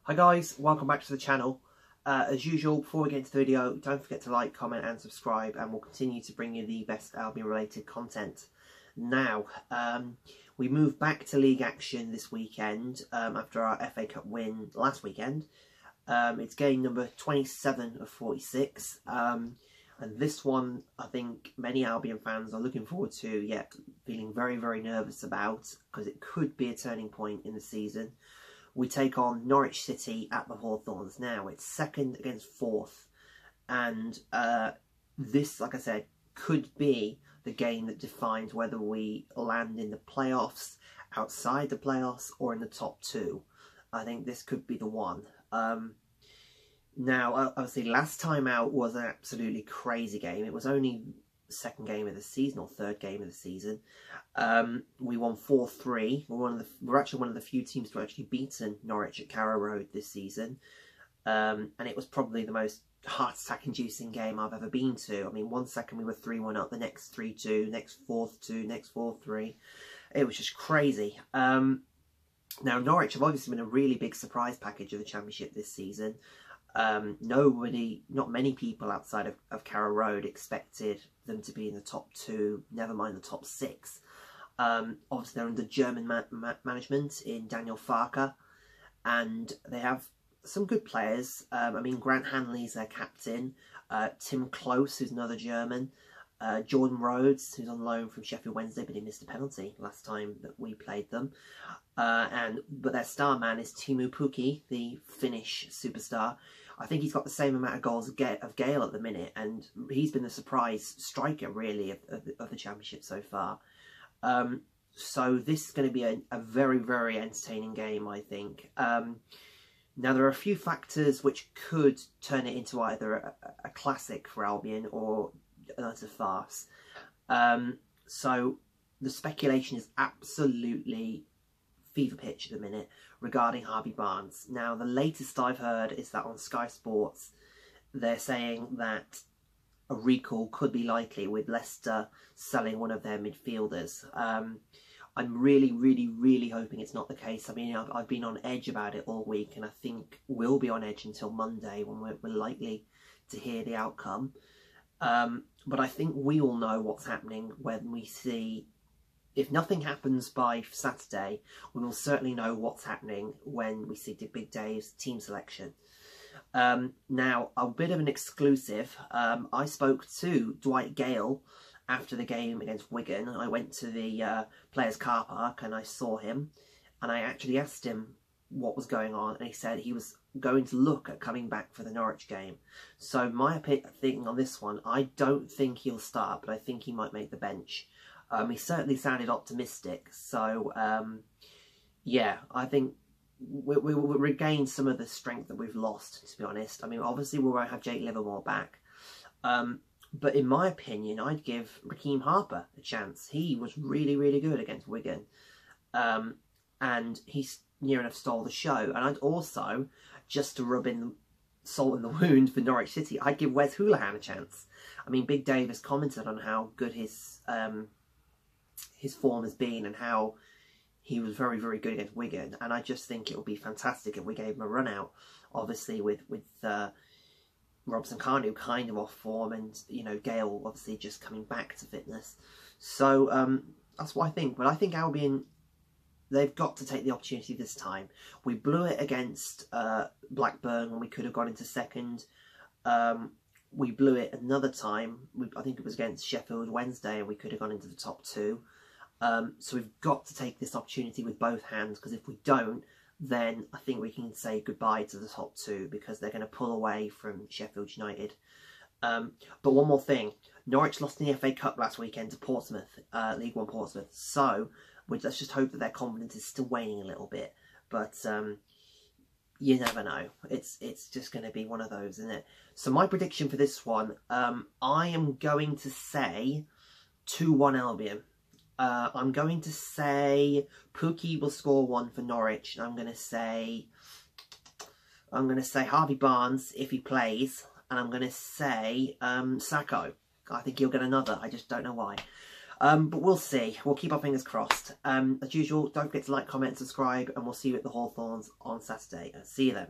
Hi guys, welcome back to the channel. As usual, before we get into the video, don't forget to like, comment and subscribe, and we'll continue to bring you the best Albion related content. Now, we move back to league action this weekend after our FA Cup win last weekend. It's game number 27 of 46, and this one I think many Albion fans are looking forward to, yet feeling very, very nervous about, because it could be a turning point in the season. We take on Norwich City at the Hawthorns. Now, it's second against fourth. And this, like I said, could be the game that defines whether we land in the playoffs, outside the playoffs, or in the top two. I think this could be the one. Now, obviously, last time out was an absolutely crazy game. It was only second game of the season, or third game of the season. We won 4-3. We're actually one of the few teams to actually beaten Norwich at Carrow Road this season, and it was probably the most heart attack inducing game I've ever been to. I mean, 1 second we were 3-1 up, the next 3-2, next 4-2, next 4-3. It was just crazy. Now, Norwich have obviously been a really big surprise package of the Championship this season. Not many people outside of Carrow Road expected them to be in the top two, never mind the top six. Obviously they're under German management in Daniel Farke, and they have some good players. I mean, Grant Hanley's their captain, Tim Close, who's another German, Jordan Rhodes, who's on loan from Sheffield Wednesday, but he missed a penalty last time that we played them. But their star man is Teemu Pukki, the Finnish superstar. I think he's got the same amount of goals of Gale at the minute, and he's been the surprise striker, really, of the Championship so far. So this is going to be a very, very entertaining game, I think. Now, there are a few factors which could turn it into either a classic for Albion or an utter farce. So the speculation is absolutely fever pitch at the minute regarding Harvey Barnes. Now, the latest I've heard is that on Sky Sports, they're saying that a recall could be likely, with Leicester selling one of their midfielders. I'm really, really, really hoping it's not the case. I mean, I've been on edge about it all week, and I think we'll be on edge until Monday, when we're likely to hear the outcome. But I think we all know what's happening when we see... If nothing happens by Saturday, we will certainly know what's happening when we see Big Dave's team selection. Now, a bit of an exclusive. I spoke to Dwight Gale after the game against Wigan. I went to the players' car park and I saw him, and I actually asked him what was going on, and he said he was going to look at coming back for the Norwich game. So my opinion on this one, I don't think he'll start, but I think he might make the bench. He certainly sounded optimistic, so yeah, I think we will regain some of the strength that we've lost, to be honest. I mean, obviously we won't have Jake Livermore back, but in my opinion, I'd give Raheem Harper a chance. He was really, really good against Wigan, and he's near enough stole the show. And I'd also, just to rub in salt in the wound for Norwich City, I'd give Wes Hoolahan a chance. I mean, Big Dave has commented on how good his form has been, and how he was very, very good against Wigan, and I just think it would be fantastic if we gave him a run out, obviously with Robson Kanu kind of off form, and, you know, Gale obviously just coming back to fitness. So that's what I think. But I think Albion, they've got to take the opportunity this time. We blew it against Blackburn when we could have gone into second. We blew it another time. I think it was against Sheffield Wednesday, and we could have gone into the top two. So we've got to take this opportunity with both hands, because if we don't, then I think we can say goodbye to the top two, because they're going to pull away from Sheffield United. But one more thing. Norwich lost in the FA Cup last weekend to Portsmouth, League One Portsmouth. So let's just hope that their confidence is still waning a little bit. But you never know. It's just going to be one of those, isn't it? So my prediction for this one, I am going to say 2-1 Albion. I'm going to say Pukki will score one for Norwich. I'm going to say Harvey Barnes if he plays, and I'm going to say Sacco. I think he'll get another. I just don't know why. But we'll see. We'll keep our fingers crossed. As usual, don't forget to like, comment, subscribe, and we'll see you at the Hawthorns on Saturday. See you then.